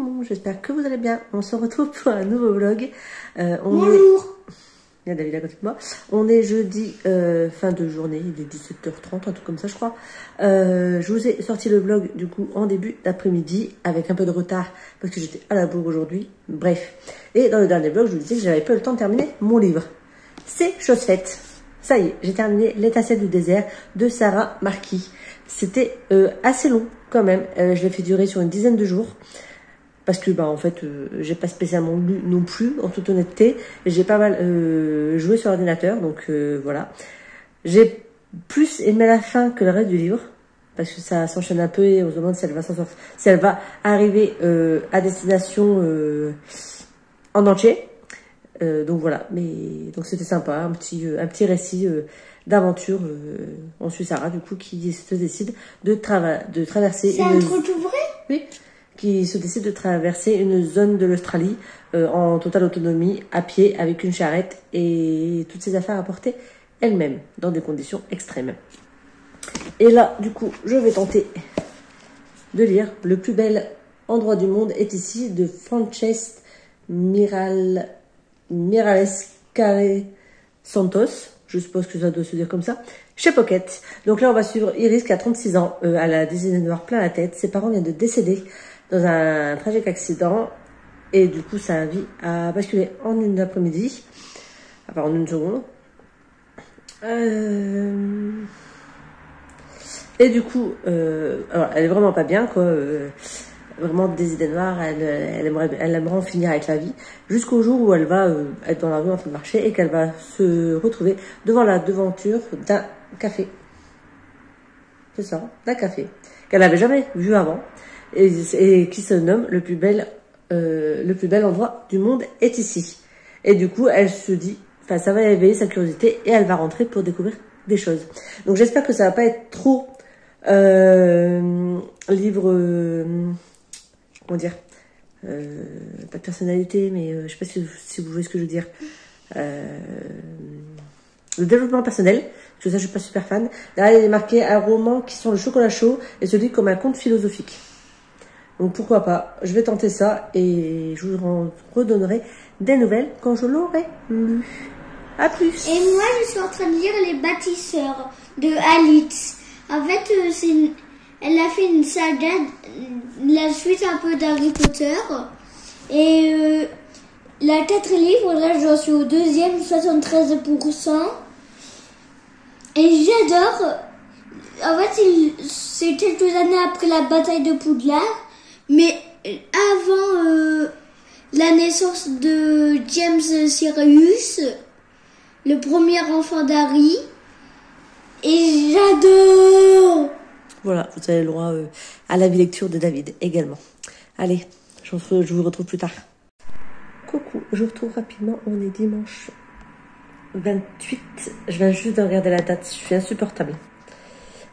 monde, j'espère que vous allez bien. On se retrouve pour un nouveau vlog. Bonjour. Il y a David à côté de moi. On est jeudi, fin de journée, il est 17h30, un truc comme ça je crois. Je vous ai sorti le vlog du coup en début d'après-midi, avec un peu de retard, parce que j'étais à la bourre aujourd'hui. Bref. Et dans le dernier vlog, je vous disais que j'avais pas eu le temps de terminer mon livre. C'est chose faite. Ça y est, j'ai terminé L'étincelle du désert de Sarah Marquis. C'était assez long quand même. Je l'ai fait durer sur une dizaine de jours. Parce que, en fait, j'ai pas spécialement lu non plus, en toute honnêteté. J'ai pas mal joué sur l'ordinateur, donc voilà. J'ai plus aimé la fin que le reste du livre. Parce que ça s'enchaîne un peu et on se demande si elle va s'en sortir, si elle va arriver à destination en entier. Donc voilà, donc c'était sympa, un petit récit d'aventure. On suit Sarah du coup qui se décide de traverser. C'est un truc tout vrai? Oui, qui se décide de traverser une zone de l'Australie en totale autonomie, à pied, avec une charrette et toutes ses affaires à porter elle-même dans des conditions extrêmes. Et là, du coup, je vais tenter de lire Le plus bel endroit du monde est ici de Frances Miralles Santos, je suppose que ça doit se dire comme ça, chez Pocket. Donc là, on va suivre Iris qui a 36 ans, elle a des idées noires plein la tête. Ses parents viennent de décéder dans un tragique accident et du coup, sa vie a basculé en une après-midi, enfin en une seconde. Et du coup, alors, elle est vraiment pas bien, quoi. Vraiment des idées noires, elle aimerait en finir avec la vie, jusqu'au jour où elle va être dans la rue en train de marcher et qu'elle va se retrouver devant la devanture d'un café. C'est ça, d'un café qu'elle n'avait jamais vu avant et qui se nomme le plus bel endroit du monde est ici. Et du coup, elle se dit, enfin, ça va éveiller sa curiosité et elle va rentrer pour découvrir des choses. Donc j'espère que ça va pas être trop livre. Comment dire, pas de personnalité, mais je sais pas si vous voyez ce que je veux dire. Le développement personnel, parce que ça je suis pas super fan. Là il est marqué un roman qui sent le chocolat chaud et se lit comme un conte philosophique. Donc pourquoi pas, je vais tenter ça et je vous redonnerai des nouvelles quand je l'aurai lu. A plus. Et moi je suis en train de lire Les Bâtisseurs de Alice. En fait elle a fait une saga, la suite un peu d'Harry Potter. Et la 4 livres, là j'en suis au deuxième, 73%. Et j'adore. En fait, c'est quelques années après la bataille de Poudlard. Mais avant la naissance de James Sirius, le premier enfant d'Harry. Et j'adore. Voilà, vous avez le droit à la lecture de David également. Allez, je vous retrouve plus tard. Coucou, je vous retrouve rapidement. On est dimanche 28. Je viens juste de regarder la date, je suis insupportable.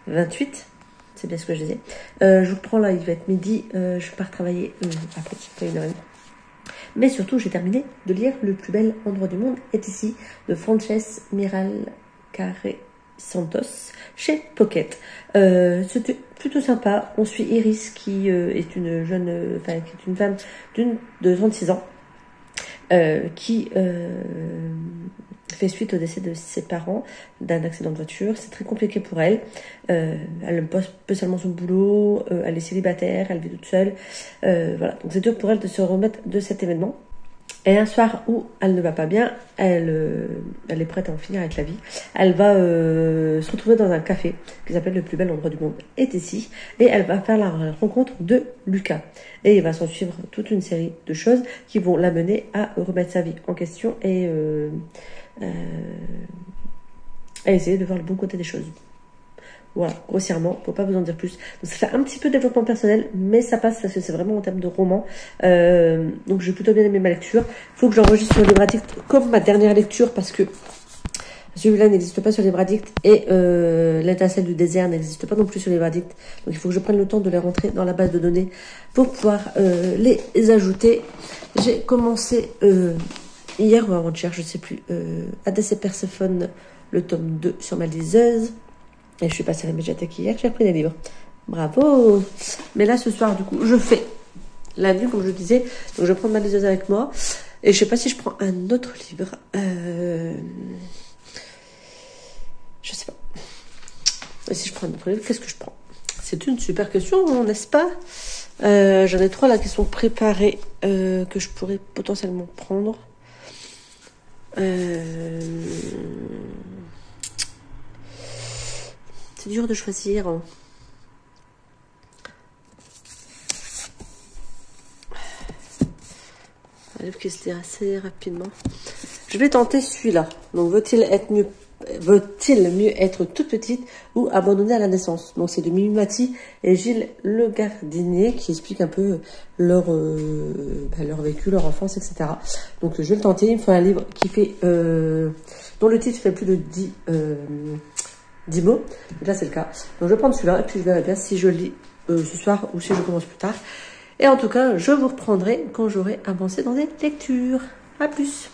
28, c'est bien ce que je disais. Je reprends là, il va être midi. Je pars travailler après, pas une heure et demie. Mais surtout, j'ai terminé de lire Le plus bel endroit du monde est ici de Frances Miralles Santos chez Pocket. C'était plutôt sympa. On suit Iris qui est une jeune, qui est une femme de 36 ans qui fait suite au décès de ses parents d'un accident de voiture. C'est très compliqué pour elle. Elle bosse peu seulement son boulot, elle est célibataire, elle vit toute seule. Voilà, donc c'est dur pour elle de se remettre de cet événement. Et un soir où elle ne va pas bien, elle est prête à en finir avec la vie. Elle va se retrouver dans un café qui s'appelle Le plus bel endroit du monde est ici. Et elle va faire la rencontre de Lucas. Et il va s'en suivre toute une série de choses qui vont l'amener à remettre sa vie en question et à essayer de voir le bon côté des choses. Voilà, grossièrement, faut pas vous en dire plus. Donc ça fait un petit peu de développement personnel, mais ça passe parce que c'est vraiment en termes de roman. Donc j'ai plutôt bien aimé ma lecture. Faut que j'enregistre sur Libradict comme ma dernière lecture parce que celui-là n'existe pas sur Libradict et L'étincelle du désert n'existe pas non plus sur Libradict. Donc il faut que je prenne le temps de les rentrer dans la base de données pour pouvoir les ajouter. J'ai commencé hier ou avant-hier, je sais plus, Hadès et Perséphone, le tome 2 sur ma liseuse. Et je suis passée à la médiathèque hier, j'ai repris des livres. Bravo! Mais là, ce soir, du coup, je fais la nuit, comme je disais. Donc, je vais prendre ma liseuse avec moi. Et je sais pas si je prends un autre livre. Je sais pas. Et si je prends un autre livre, qu'est-ce que je prends? C'est une super question, n'est-ce pas? J'en ai 3 là qui sont préparés, que je pourrais potentiellement prendre. C'est dur de choisir. Un livre qui se lit assez rapidement. Je vais tenter celui-là. Donc, veut-il mieux être toute petite ou abandonnée à la naissance? Donc, c'est de Mimi Mati et Gilles Le Gardinier qui explique un peu leur vécu, leur enfance, etc. Donc, je vais le tenter. Il me faut un livre qui fait, dont le titre fait plus de 10 mots. Et là, c'est le cas. Donc, je vais prendre celui-là et puis je verrai bien si je lis ce soir ou si je commence plus tard. Et en tout cas, je vous reprendrai quand j'aurai avancé dans les lectures. À plus!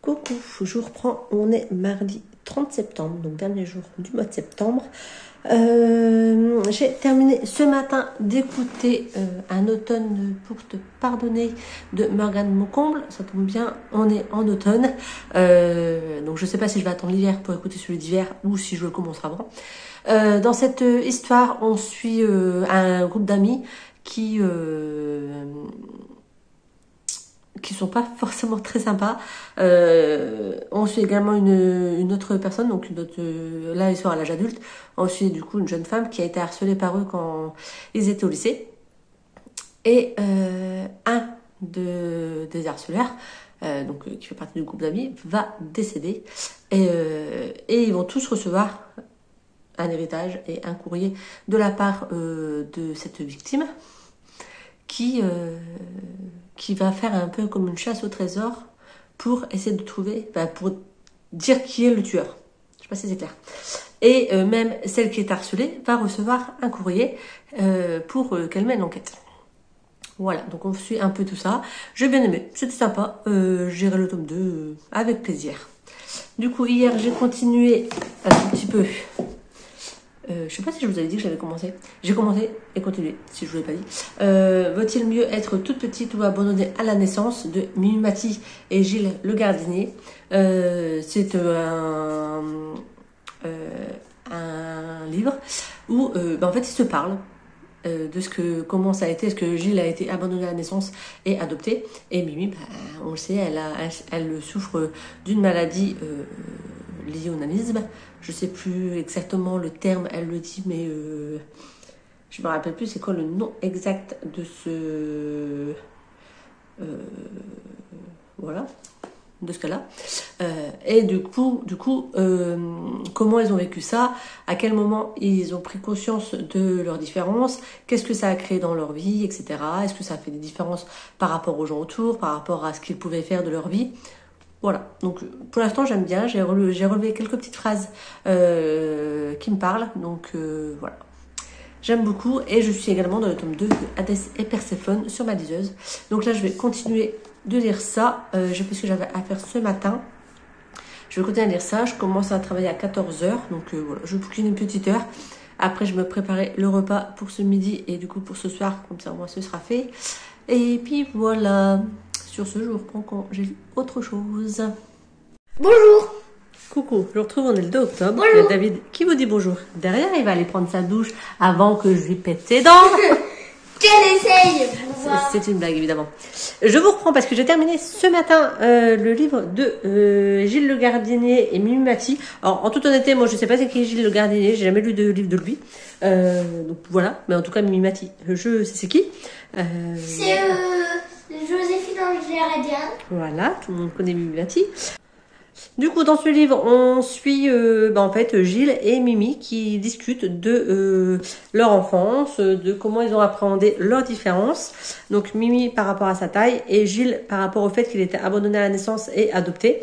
Coucou, je vous reprends, on est mardi 30 septembre, donc dernier jour du mois de septembre. J'ai terminé ce matin d'écouter Un automne pour te pardonner de Morgane Maucomble. Ça tombe bien, on est en automne. Donc je sais pas si je vais attendre l'hiver pour écouter celui d'hiver ou si je le commencerai avant. Dans cette histoire, on suit un groupe d'amis qui sont pas forcément très sympas. On suit également une autre personne, donc là ils sont à l'âge adulte. On suit du coup une jeune femme qui a été harcelée par eux quand ils étaient au lycée. Et un des harceleurs, qui fait partie du groupe d'amis, va décéder. Et ils vont tous recevoir un héritage et un courrier de la part de cette victime qui va faire un peu comme une chasse au trésor pour essayer de trouver, pour dire qui est le tueur. Je sais pas si c'est clair. Et même celle qui est harcelée va recevoir un courrier pour qu'elle mène l'enquête. Voilà, donc on suit un peu tout ça. J'ai bien aimé, c'était sympa. J'irai le tome 2 avec plaisir. Du coup, hier, j'ai continué un tout petit peu. Je sais pas si je vous avais dit que j'avais commencé. J'ai commencé et continué, si je vous l'ai pas dit. Vaut-il mieux être toute petite ou abandonnée à la naissance de Mimi Mati et Gilles Le Gardinier. C'est un livre où en fait ils se parlent de comment ça a été. Est-ce que Gilles a été abandonné à la naissance et adopté, et Mimi, on le sait, elle souffre d'une maladie liée au nanisme. Je sais plus exactement le terme, elle le dit, mais je me rappelle plus c'est quoi le nom exact de ce voilà, de ce cas-là. Et du coup, comment ils ont vécu ça, à quel moment ils ont pris conscience de leurs différences, qu'est-ce que ça a créé dans leur vie, etc. Est-ce que ça a fait des différences par rapport aux gens autour, par rapport à ce qu'ils pouvaient faire de leur vie. Voilà, donc pour l'instant j'aime bien, j'ai relevé quelques petites phrases qui me parlent, donc voilà. J'aime beaucoup, et je suis également dans le tome 2 de Hadès et Perséphone sur ma liseuse. Donc là je vais continuer de lire ça, j'ai fait ce que j'avais à faire ce matin. Je vais continuer à lire ça, je commence à travailler à 14h, donc voilà, je bouquine une petite heure. Après je me préparais le repas pour ce midi et du coup pour ce soir, comme ça moi ce sera fait. Et puis voilà. Sur ce, je vous reprends quand j'ai lu autre chose. Bonjour. Coucou, je vous retrouve, on est le 2 octobre. Bonjour. Il y a David qui vous dit bonjour. Derrière, il va aller prendre sa douche avant que je lui pète ses dents. Qu'elle essaye. C'est une blague, évidemment. Je vous reprends parce que j'ai terminé ce matin le livre de Gilles Le Gardinier et Mimi Mati. Alors, en toute honnêteté, moi, je sais pas c'est qui Gilles Le Gardinier. J'ai jamais lu de livre de lui. Donc voilà. Mais en tout cas, Mimi Mati, je sais c'est qui. C'est Joséphine Angers-Radian. Voilà, tout le monde connaît Mimi Mati. Du coup, dans ce livre, on suit en fait Gilles et Mimi qui discutent de leur enfance, de comment ils ont appréhendé leurs différences. Donc Mimi par rapport à sa taille et Gilles par rapport au fait qu'il était abandonné à la naissance et adopté.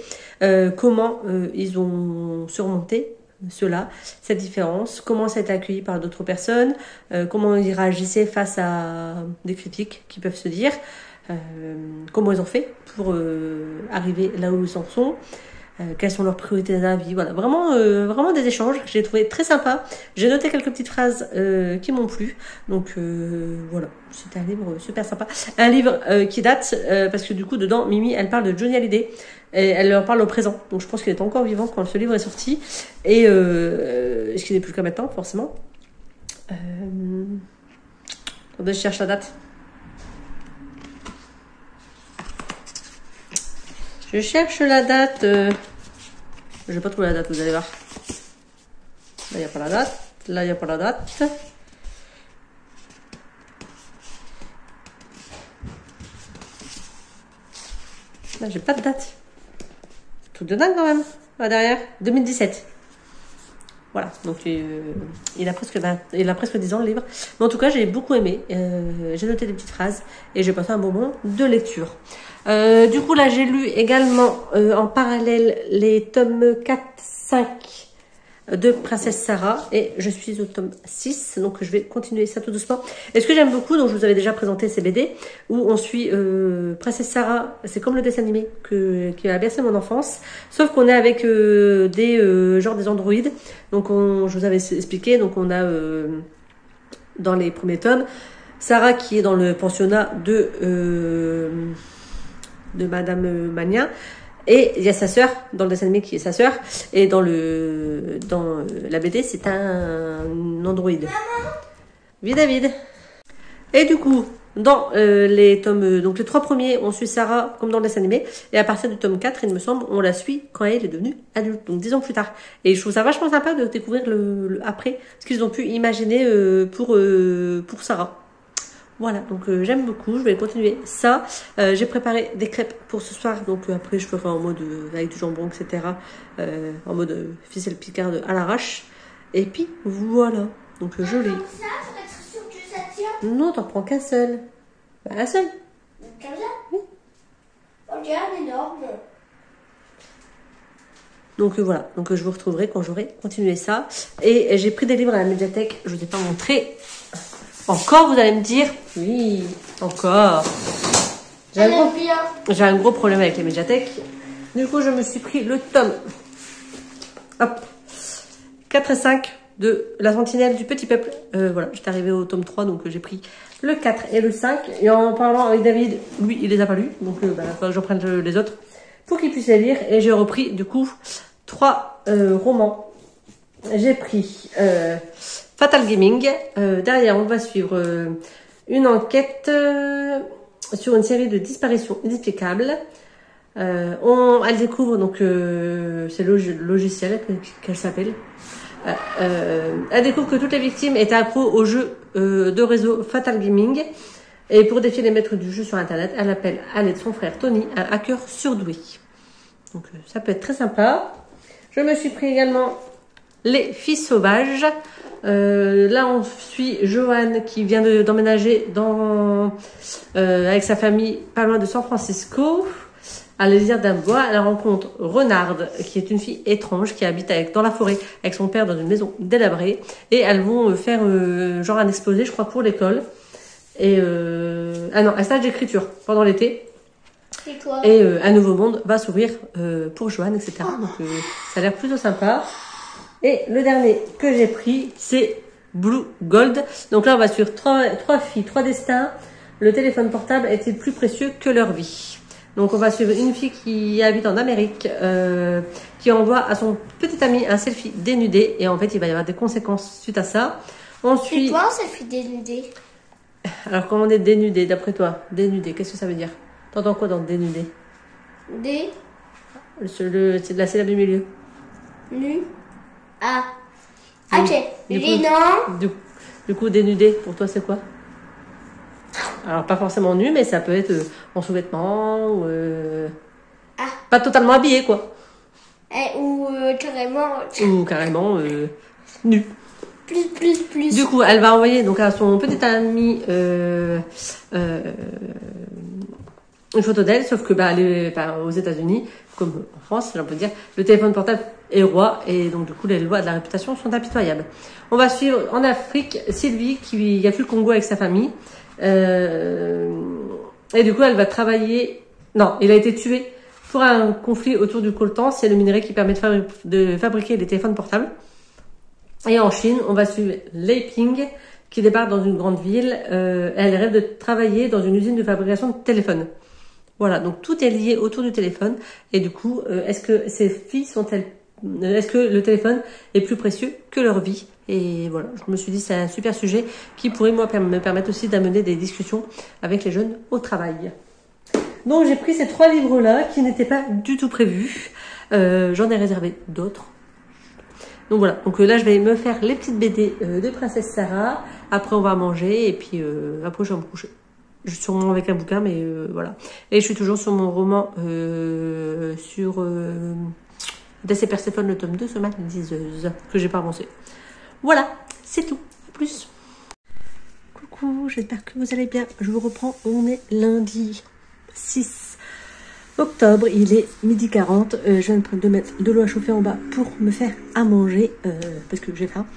Comment ils ont surmonté cette différence, comment ça a été accueilli par d'autres personnes, comment ils réagissaient face à des critiques qui peuvent se dire, comment ils ont fait pour arriver là où ils en sont. quelles sont leurs priorités dans la vie. Voilà, vraiment, vraiment des échanges que j'ai trouvé très sympa. J'ai noté quelques petites phrases qui m'ont plu. Donc voilà, c'était un livre super sympa. Un livre qui date, parce que du coup, dedans, Mimi, elle parle de Johnny Hallyday. Et elle leur parle au présent. Donc je pense qu'il est encore vivant quand ce livre est sorti. Et est-ce qu'il n'est plus qu'à maintenant, forcément. Je cherche la date. Je cherche la date. Je vais pas trouver la date, vous allez voir. Là, il n'y a pas la date. Là, il n'y a pas la date. Là, j'ai pas de date. Truc de dingue quand même. Là, derrière. 2017. Voilà, donc il a presque 10 ans le livre. Mais en tout cas, j'ai beaucoup aimé. J'ai noté des petites phrases et j'ai passé un bon moment de lecture. Du coup, là, j'ai lu également en parallèle les tomes 4, 5 de Princesse Sarah et je suis au tome 6, donc je vais continuer ça tout doucement. Et ce que j'aime beaucoup, donc je vous avais déjà présenté ces BD, où on suit Princesse Sarah, c'est comme le dessin animé qui a bercé mon enfance, sauf qu'on est avec des androïdes. Donc je vous avais expliqué, donc on a dans les premiers tomes Sarah qui est dans le pensionnat de Madame Mania. Et il y a sa sœur, dans le dessin animé qui est sa sœur, et dans la BD, c'est un androïde. Oui, David. Et du coup, dans les tomes, donc les 3 premiers, on suit Sarah comme dans le dessin animé, et à partir du tome 4, il me semble, on la suit quand elle est devenue adulte, donc 10 ans plus tard. Et je trouve ça vachement sympa de découvrir le après, ce qu'ils ont pu imaginer pour Sarah. Voilà, donc j'aime beaucoup, je vais continuer ça. J'ai préparé des crêpes pour ce soir, donc après je ferai en mode avec du jambon, etc. En mode ficelle picarde à l'arrache. Et puis voilà, donc je l'ai. Ça, pour être sûr que ça tient. Non, t'en prends qu'un seul. Bah, un seul. Comme ça? Oui. Oh, regarde, énorme. Donc voilà, donc je vous retrouverai quand j'aurai continué ça. Et j'ai pris des livres à la médiathèque, je vous ai pas montré. Encore, vous allez me dire, oui, encore. J'ai un gros problème avec les médiathèques. Du coup, je me suis pris le tome 4 et 5 de La Sentinelle du Petit Peuple. Voilà, j'étais arrivée au tome 3, donc j'ai pris le 4 et le 5. Et en parlant avec David, lui, il les a pas lus. Donc, j'en prenne les autres pour qu'il puisse les lire. Et j'ai repris, du coup, 3 romans. J'ai pris Fatal Gaming. Derrière, on va suivre une enquête sur une série de disparitions inexplicables. Elle découvre, donc, c'est le logiciel qu'elle s'appelle. Elle découvre que toutes les victimes étaient accros au jeu de réseau Fatal Gaming. Et pour défier les maîtres du jeu sur Internet, elle appelle à l'aide son frère Tony, un hacker surdoué. Donc, ça peut être très sympa. Je me suis pris également Les Filles Sauvages. Là, on suit Joanne qui vient d'emménager avec sa famille pas loin de San Francisco, à la lisière d'un bois. Elle rencontre Renarde, qui est une fille étrange qui habite dans la forêt avec son père dans une maison délabrée. Et elles vont faire genre un exposé, je crois, pour l'école. Et un stage d'écriture pendant l'été. Et un nouveau monde va s'ouvrir pour Joanne, etc. Donc ça a l'air plutôt sympa. Et le dernier que j'ai pris, c'est Blue Gold. Donc là, on va suivre 3 filles, 3 destins. Le téléphone portable est-il plus précieux que leur vie? Donc on va suivre une fille qui habite en Amérique, qui envoie à son petit ami un selfie dénudé. Et en fait, il va y avoir des conséquences suite à ça. C'est quoi un selfie dénudé? Alors, comment on est dénudé, d'après toi? Dénudé, qu'est-ce que ça veut dire? T'entends quoi dans dénudé? C'est la syllabe du milieu. Nu. Ah. Ok. Non. Du coup, dénudé, pour toi, c'est quoi? Alors, pas forcément nu, mais ça peut être en sous-vêtements ou pas totalement habillé, quoi. Ou carrément. Ou carrément nu. Plus. Du coup, elle va envoyer donc à son petit ami une photo d'elle, sauf que elle est aux États-Unis, comme en France, on peut dire, le téléphone portable est roi et donc du coup les lois de la réputation sont impitoyables. On va suivre en Afrique Sylvie qui a fait le Congo avec sa famille et du coup elle va travailler. Non, il a été tué pour un conflit autour du coltan. C'est le minerai qui permet de fabriquer des téléphones portables. Et en Chine, on va suivre Lei Ping qui débarque dans une grande ville. Elle rêve de travailler dans une usine de fabrication de téléphones. Voilà, donc tout est lié autour du téléphone. Et du coup, est-ce que ces filles est-ce que le téléphone est plus précieux que leur vie? Et voilà, je me suis dit c'est un super sujet qui pourrait moi me permettre aussi d'amener des discussions avec les jeunes au travail. Donc j'ai pris ces 3 livres-là qui n'étaient pas du tout prévus. J'en ai réservé d'autres. Donc voilà, donc là je vais me faire les petites BD de Princesse Sarah. Après on va manger et puis après je vais me coucher. Je suis sûrement avec un bouquin, mais voilà. Et je suis toujours sur mon roman sur Déesse et Perséphone, le tome 2, sur ma liseuse, que j'ai pas avancé. Voilà, c'est tout. À plus. Coucou, j'espère que vous allez bien. Je vous reprends, on est lundi 6 octobre, il est 12h40. Je viens de mettre de l'eau à chauffer en bas pour me faire à manger, parce que j'ai faim.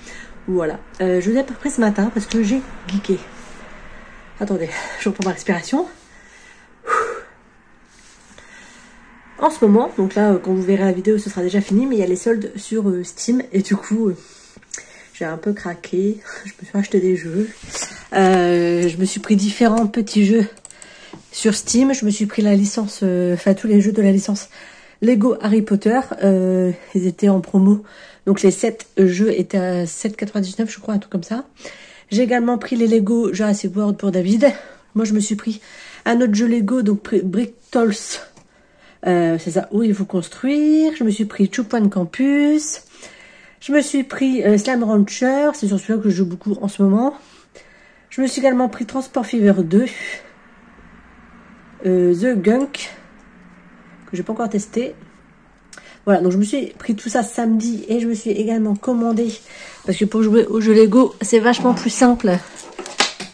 Voilà, je vous ai pas pris ce matin parce que j'ai geeké. Attendez, je reprends ma respiration. En ce moment, donc là, quand vous verrez la vidéo, ce sera déjà fini, mais il y a les soldes sur Steam, et du coup, j'ai un peu craqué. Je me suis acheté des jeux. Je me suis pris différents petits jeux sur Steam. Je me suis pris la licence, enfin tous les jeux de la licence Lego Harry Potter. Ils étaient en promo, donc les 7 jeux étaient à 7,99 je crois, un truc comme ça. J'ai également pris les Lego Jurassic World pour David. Moi, je me suis pris un autre jeu Lego, donc Bricktals. C'est ça, où il faut construire. Je me suis pris Two Point Campus. Je me suis pris Slime Rancher. C'est sur celui-là que je joue beaucoup en ce moment. Je me suis également pris Transport Fever 2. The Gunk, que j'ai pas encore testé. Voilà, donc je me suis pris tout ça samedi et je me suis également commandé, parce que pour jouer au jeu Lego, c'est vachement plus simple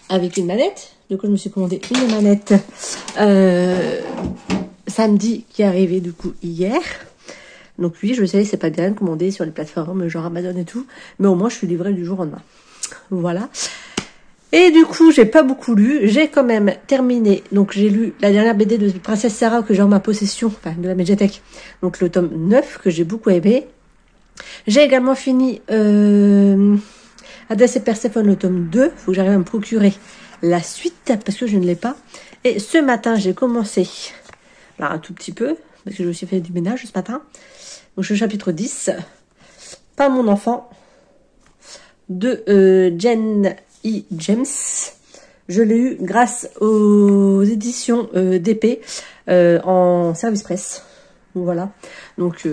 avec une manette. Du coup, je me suis commandé une manette samedi qui est arrivée du coup hier. Donc oui, je sais, c'est pas bien de commander sur les plateformes genre Amazon et tout, mais au moins je suis livrée du jour au lendemain. Voilà. Et du coup, j'ai pas beaucoup lu. J'ai quand même terminé. Donc, j'ai lu la dernière BD de Princesse Sarah que j'ai en ma possession, enfin de la médiathèque. Donc, le tome 9 que j'ai beaucoup aimé. J'ai également fini Déesse et Perséphone, le tome 2. Faut que j'arrive à me procurer la suite parce que je ne l'ai pas. Et ce matin, j'ai commencé, alors un tout petit peu, parce que je me suis fait du ménage ce matin. Donc, je suis au chapitre 10. Pas mon enfant. De Jen James. Je l'ai eu grâce aux éditions DP en service presse. Voilà. Donc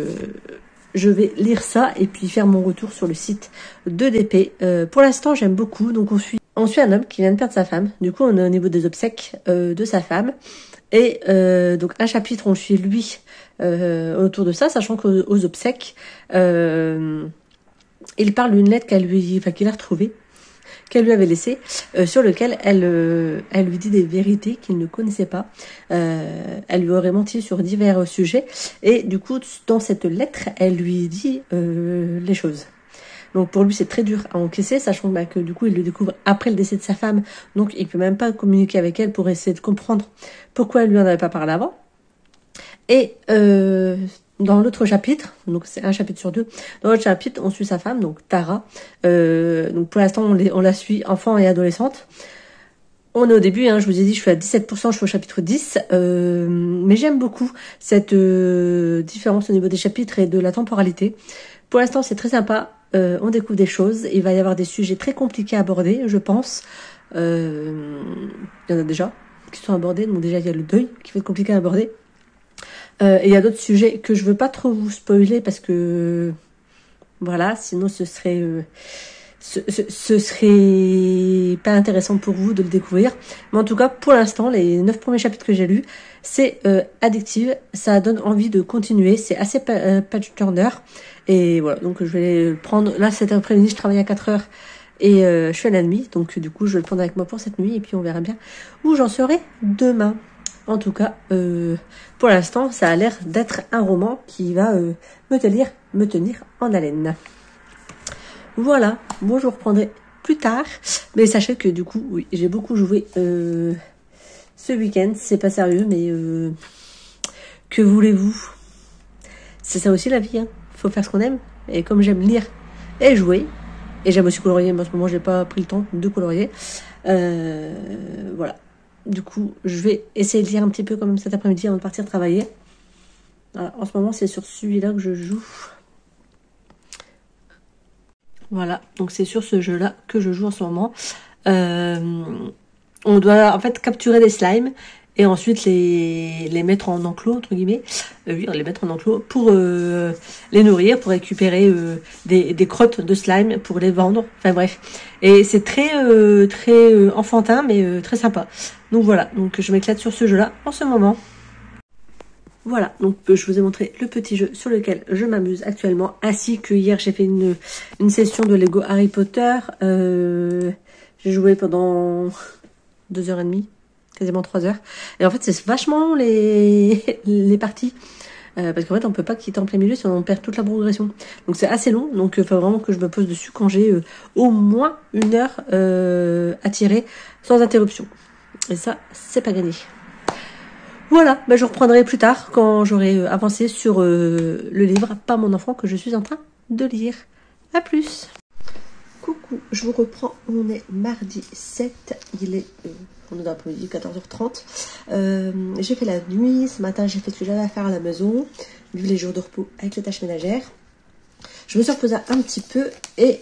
je vais lire ça et puis faire mon retour sur le site de DP. Pour l'instant, j'aime beaucoup. Donc on suit un homme qui vient de perdre sa femme. Du coup, on est au niveau des obsèques de sa femme. Et donc un chapitre, on suit lui autour de ça, sachant qu'aux obsèques, il parle d'une lettre qu'il a retrouvée, qu'elle lui avait laissée, sur lequel elle lui dit des vérités qu'il ne connaissait pas. Elle lui aurait menti sur divers sujets. Et du coup, dans cette lettre, elle lui dit les choses. Donc pour lui, c'est très dur à encaisser, sachant que du coup, il le découvre après le décès de sa femme. Donc il peut même pas communiquer avec elle pour essayer de comprendre pourquoi elle lui en avait pas parlé avant. Et dans l'autre chapitre, donc c'est un chapitre sur 2, dans l'autre chapitre, on suit sa femme, donc Tara. Donc pour l'instant, on la suit enfant et adolescente. On est au début, hein, je vous ai dit, je suis à 17%, je suis au chapitre 10. Mais j'aime beaucoup cette différence au niveau des chapitres et de la temporalité. Pour l'instant, c'est très sympa. On découvre des choses. Il va y avoir des sujets très compliqués à aborder, je pense. Il y en a déjà qui sont abordés. Donc déjà, il y a le deuil qui va être compliqué à aborder. Et il y a d'autres sujets que je veux pas trop vous spoiler parce que voilà, sinon ce serait pas intéressant pour vous de le découvrir. Mais en tout cas, pour l'instant, les 9 premiers chapitres que j'ai lus, c'est addictif, ça donne envie de continuer, c'est assez page turner. Et voilà, donc je vais le prendre, là cet après-midi, je travaille à 4 heures et je suis à la nuit, donc du coup je vais le prendre avec moi pour cette nuit et puis on verra bien où j'en serai demain. En tout cas, pour l'instant, ça a l'air d'être un roman qui va me tenir en haleine. Voilà, bon, je vous reprendrai plus tard. Mais sachez que du coup, oui, j'ai beaucoup joué ce week-end. C'est pas sérieux, mais Que voulez-vous? C'est ça aussi la vie, hein. Faut faire ce qu'on aime. Et comme j'aime lire et jouer, et j'aime aussi colorier, mais en ce moment j'ai pas pris le temps de colorier. Voilà. Du coup, je vais essayer de lire un petit peu comme cet après-midi avant de partir travailler. Voilà. En ce moment, c'est sur celui-là que je joue. Voilà, donc c'est sur ce jeu-là que je joue en ce moment. On doit en fait capturer des slimes et ensuite les mettre en enclos, entre guillemets. Oui, les mettre en enclos pour les nourrir, pour récupérer des crottes de slime pour les vendre. Enfin bref. Et c'est très enfantin, mais très sympa. Donc voilà, donc je m'éclate sur ce jeu-là en ce moment. Voilà, donc je vous ai montré le petit jeu sur lequel je m'amuse actuellement, ainsi que hier j'ai fait une session de Lego Harry Potter. J'ai joué pendant 2h30, quasiment 3 heures. Et en fait c'est vachement long les parties, parce qu'en fait on peut pas quitter en plein milieu sinon on perd toute la progression. Donc c'est assez long, donc il faut vraiment que je me pose dessus quand j'ai au moins 1 heure à tirer sans interruption. Et ça, c'est pas gagné. Voilà, je reprendrai plus tard quand j'aurai avancé sur le livre Pas mon enfant que je suis en train de lire. A plus. Coucou, je vous reprends. On est mardi 7. Il est on est dans l'après-midi, 14h30. J'ai fait la nuit. Ce matin, j'ai fait ce que j'avais à faire à la maison, vu les jours de repos avec les tâches ménagères. Je me suis reposée un petit peu et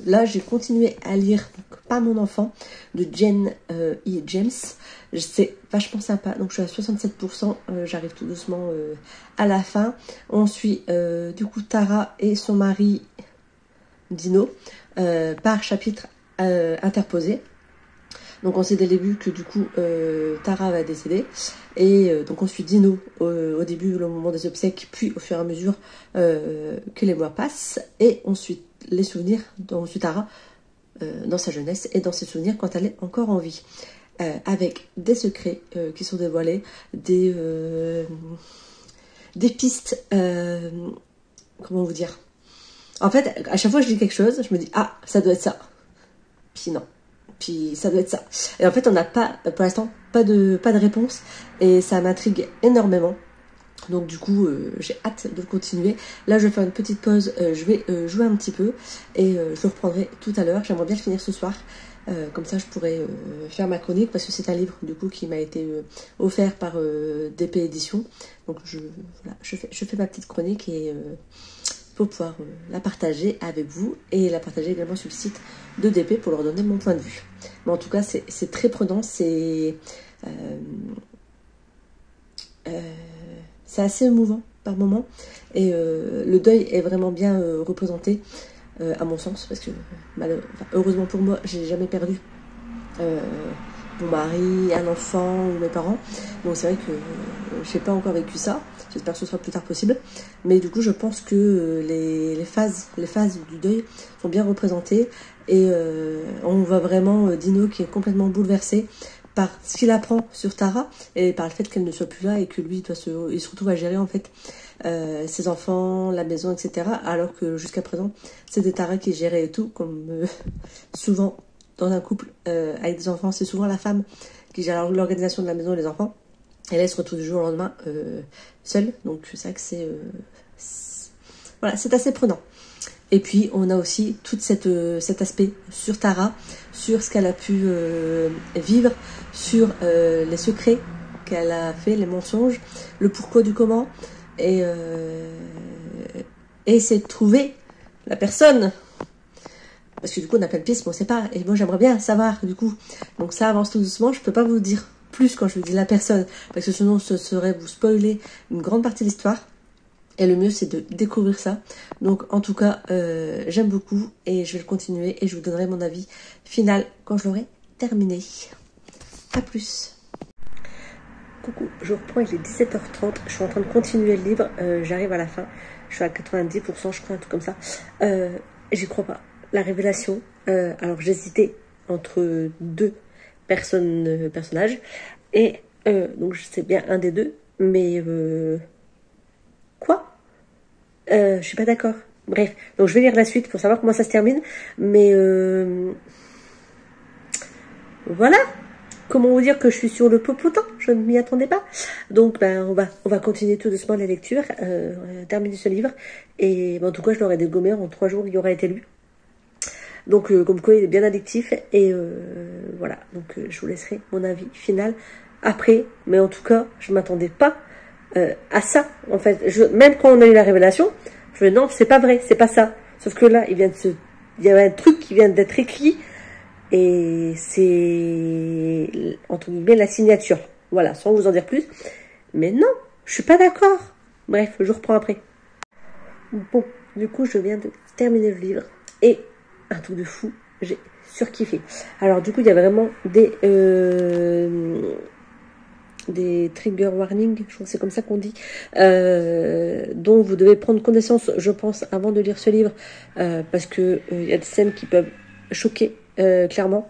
là j'ai continué à lire Pas mon enfant de Jane E. James. C'est vachement sympa, donc je suis à 67%, j'arrive tout doucement à la fin. On suit du coup Tara et son mari Dino par chapitre interposé. Donc on sait dès le début que du coup Tara va décéder. Et donc on suit Dino au début, au moment des obsèques, puis au fur et à mesure que les mois passent. Et on suit les souvenirs, on suit Tara dans sa jeunesse et dans ses souvenirs quand elle est encore en vie. Avec des secrets qui sont dévoilés, des pistes, comment vous dire. En fait, à chaque fois que je lis quelque chose, je me dis, ah, ça doit être ça. Puis non. Puis ça doit être ça. Et en fait, on n'a pas, pour l'instant, pas de réponse. Et ça m'intrigue énormément. Donc du coup, j'ai hâte de continuer. Là, je vais faire une petite pause. Je vais jouer un petit peu. Et je le reprendrai tout à l'heure. J'aimerais bien le finir ce soir. Comme ça, je pourrais faire ma chronique. Parce que c'est un livre, du coup, qui m'a été offert par DP Édition. Donc voilà, je fais ma petite chronique et... pour pouvoir la partager avec vous et la partager également sur le site de DP pour leur donner mon point de vue. Mais en tout cas, c'est très prenant, c'est assez émouvant par moment et le deuil est vraiment bien représenté à mon sens parce que heureusement pour moi, j'ai jamais perdu mon mari, un enfant ou mes parents. Donc c'est vrai que j'ai pas encore vécu ça. J'espère que ce sera plus tard possible. Mais du coup, je pense que les phases du deuil sont bien représentées. Et on voit vraiment Dino qui est complètement bouleversé par ce qu'il apprend sur Tara et par le fait qu'elle ne soit plus là et que lui il se retrouve à gérer en fait ses enfants, la maison, etc. Alors que jusqu'à présent, c'était Tara qui gérait tout, comme souvent dans un couple avec des enfants, c'est souvent la femme qui gère l'organisation de la maison et les enfants. Et là, il se retrouve du jour au lendemain seul. Donc, c'est vrai que voilà, c'est assez prenant. Et puis, on a aussi tout cet aspect sur Tara, sur ce qu'elle a pu vivre, sur les secrets qu'elle a fait, les mensonges, le pourquoi du comment. Et essayer de trouver la personne. Parce que du coup, on a plein de pistes, mais on ne sait pas. Et moi, j'aimerais bien savoir, du coup. Donc, ça avance tout doucement. Je ne peux pas vous dire plus quand je vous dis la personne, parce que sinon ce serait vous spoiler une grande partie de l'histoire. Et le mieux c'est de découvrir ça. Donc en tout cas j'aime beaucoup et je vais le continuer et je vous donnerai mon avis final quand je l'aurai terminé. A plus. Coucou, je reprends, il est 17h30, je suis en train de continuer le livre, j'arrive à la fin, je suis à 90% je crois, un truc comme ça. J'y crois pas. La révélation, alors j'hésitais entre deux personnages et donc je sais bien un des deux, mais quoi, je suis pas d'accord. Bref, donc je vais lire la suite pour savoir comment ça se termine, mais voilà, comment vous dire que je suis sur le popotin, je ne m'y attendais pas. Donc ben on va continuer tout doucement la lecture, on va terminer ce livre. Et ben, en tout cas je l'aurai dégommé en 3 jours, il aura été lu. Donc comme quoi il est bien addictif. Et voilà, donc je vous laisserai mon avis final après. Mais en tout cas je ne m'attendais pas à ça. En fait, même quand on a eu la révélation, je me dis non, c'est pas vrai, c'est pas ça. Sauf que là, il y a un truc qui vient d'être écrit. Et c'est, entre guillemets, la signature. Voilà, sans vous en dire plus. Mais non, je suis pas d'accord. Bref, je reprends après. Bon, du coup, je viens de terminer le livre. Et, un truc de fou, j'ai surkiffé. Alors, du coup, il y a vraiment des trigger warnings, je crois que c'est comme ça qu'on dit, dont vous devez prendre connaissance, je pense, avant de lire ce livre. Parce que il y a des scènes qui peuvent choquer. Clairement,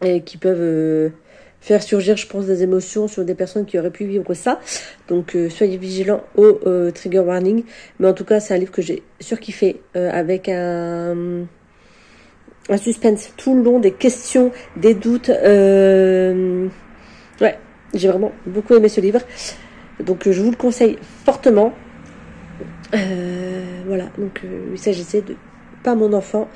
et qui peuvent faire surgir, je pense, des émotions sur des personnes qui auraient pu vivre ça. Donc soyez vigilants au trigger warning. Mais en tout cas, c'est un livre que j'ai surkiffé, avec un suspense tout le long, des questions, des doutes. Ouais, j'ai vraiment beaucoup aimé ce livre. Donc je vous le conseille fortement. Voilà, donc il s'agissait de Pas mon enfant,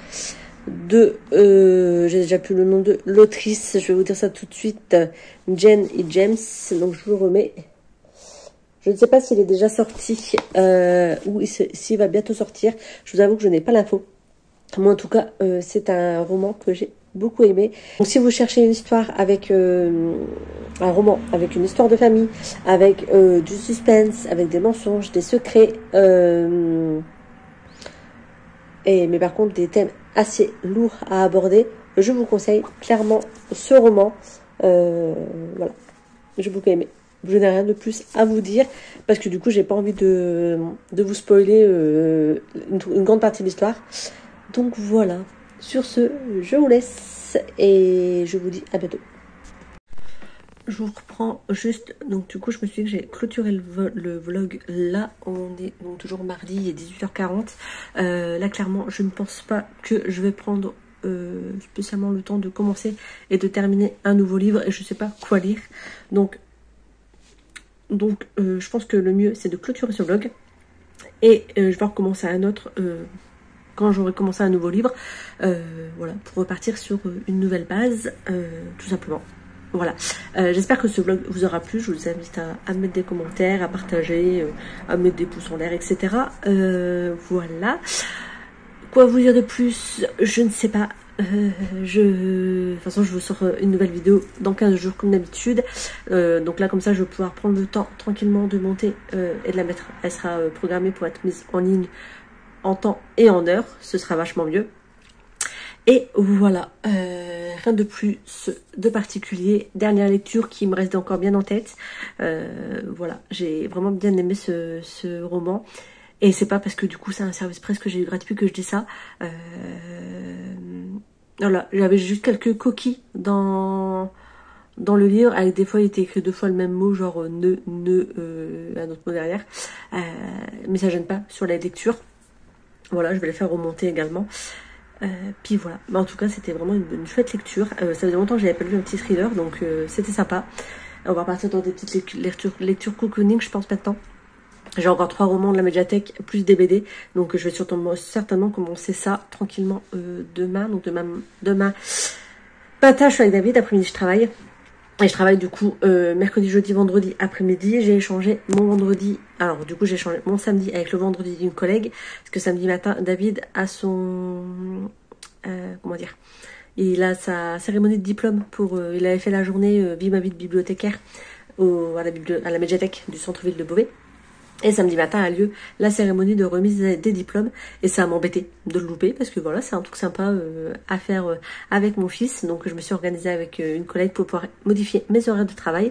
j'ai déjà plus le nom de l'autrice, je vais vous dire ça tout de suite, Jen et James. Donc je vous le remets. Je ne sais pas s'il est déjà sorti ou s'il va bientôt sortir. Je vous avoue que je n'ai pas l'info. Moi en tout cas, c'est un roman que j'ai beaucoup aimé. Donc si vous cherchez une histoire avec un roman avec une histoire de famille, avec du suspense, avec des mensonges, des secrets, mais par contre des thèmes assez lourds à aborder, je vous conseille clairement ce roman. Voilà, j'ai beaucoup aimé. Je n'ai rien de plus à vous dire parce que du coup j'ai pas envie de vous spoiler une grande partie de l'histoire. Donc voilà, sur ce je vous laisse et je vous dis à bientôt. Je vous reprends juste, donc du coup je me suis dit que j'ai clôturé le vlog là, on est donc toujours mardi, il est 18h40, là clairement je ne pense pas que je vais prendre spécialement le temps de commencer et de terminer un nouveau livre et je sais pas quoi lire, donc je pense que le mieux c'est de clôturer ce vlog et je vais recommencer un autre quand j'aurai commencé un nouveau livre, voilà, pour repartir sur une nouvelle base, tout simplement. Voilà, j'espère que ce vlog vous aura plu. Je vous invite à mettre des commentaires, à partager, à mettre des pouces en l'air, etc. Voilà. Quoi vous dire de plus? Je ne sais pas. De toute façon, je vous sors une nouvelle vidéo dans 15 jours comme d'habitude. Donc là, comme ça, je vais pouvoir prendre le temps tranquillement de monter et de la mettre. Elle sera programmée pour être mise en ligne en temps et en heure. Ce sera vachement mieux. Et voilà, rien de plus de particulier. Dernière lecture qui me reste encore bien en tête. Voilà, j'ai vraiment bien aimé ce roman. Et c'est pas parce que du coup c'est un service presse que j'ai eu gratuit que je dis ça. Voilà, j'avais juste quelques coquilles dans le livre. Avec des fois il était écrit 2 fois le même mot, genre un autre mot derrière. Mais ça gêne pas sur la lecture. Voilà, je vais les faire remonter également. Puis voilà, mais en tout cas c'était vraiment une chouette lecture. Ça faisait longtemps que j'avais pas lu un petit thriller, donc c'était sympa. On va partir dans des petites lectures cocooning, je pense maintenant. J'ai encore 3 romans de la médiathèque plus des BD, donc je vais certainement commencer ça tranquillement demain. Donc demain matin je suis avec David, après-midi je travaille. Et je travaille du coup mercredi, jeudi, vendredi après-midi. J'ai échangé mon vendredi, alors du coup j'ai échangé mon samedi avec le vendredi d'une collègue. Parce que samedi matin, David a son... comment dire, il a sa cérémonie de diplôme. Il avait fait la journée Vie ma vie de bibliothécaire à la médiathèque du centre-ville de Beauvais. Et samedi matin a lieu la cérémonie de remise des diplômes. Et ça m'embêtait de le louper parce que voilà, c'est un truc sympa à faire avec mon fils. Donc je me suis organisée avec une collègue pour pouvoir modifier mes horaires de travail.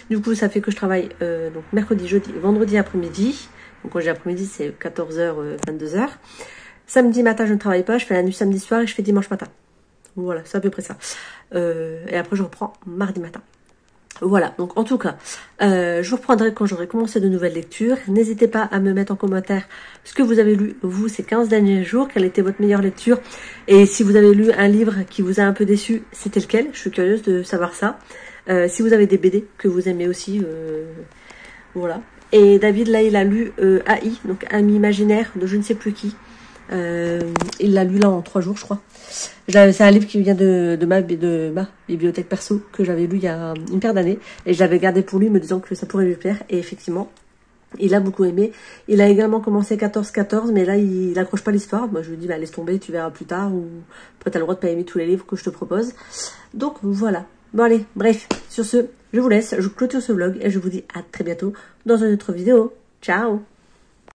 Du coup, ça fait que je travaille donc mercredi, jeudi, vendredi après-midi. Donc quand j'ai après-midi, c'est 14h, 22h. Samedi matin, je ne travaille pas. Je fais la nuit samedi soir et je fais dimanche matin. Voilà, c'est à peu près ça. Et après, je reprends mardi matin. Voilà, donc en tout cas, je vous reprendrai quand j'aurai commencé de nouvelles lectures. N'hésitez pas à me mettre en commentaire ce que vous avez lu, vous, ces 15 derniers jours. Quelle était votre meilleure lecture? Et si vous avez lu un livre qui vous a un peu déçu, c'était lequel? Je suis curieuse de savoir ça. Si vous avez des BD que vous aimez aussi, voilà. Et David, là, il a lu AI, donc Ami imaginaire de je ne sais plus qui. Il l'a lu là en 3 jours, je crois. C'est un livre qui vient de ma bibliothèque perso, que j'avais lu il y a une paire d'années. Et je l'avais gardé pour lui, me disant que ça pourrait lui plaire. Et effectivement, il a beaucoup aimé. Il a également commencé 14-14, mais là, il accroche pas l'histoire. Moi, je lui dis, bah, laisse tomber, tu verras plus tard. Ou après, t'as le droit de pas aimer tous les livres que je te propose. Donc, voilà. Bon, allez, bref. Sur ce, je vous laisse. Je clôture ce vlog et je vous dis à très bientôt dans une autre vidéo. Ciao!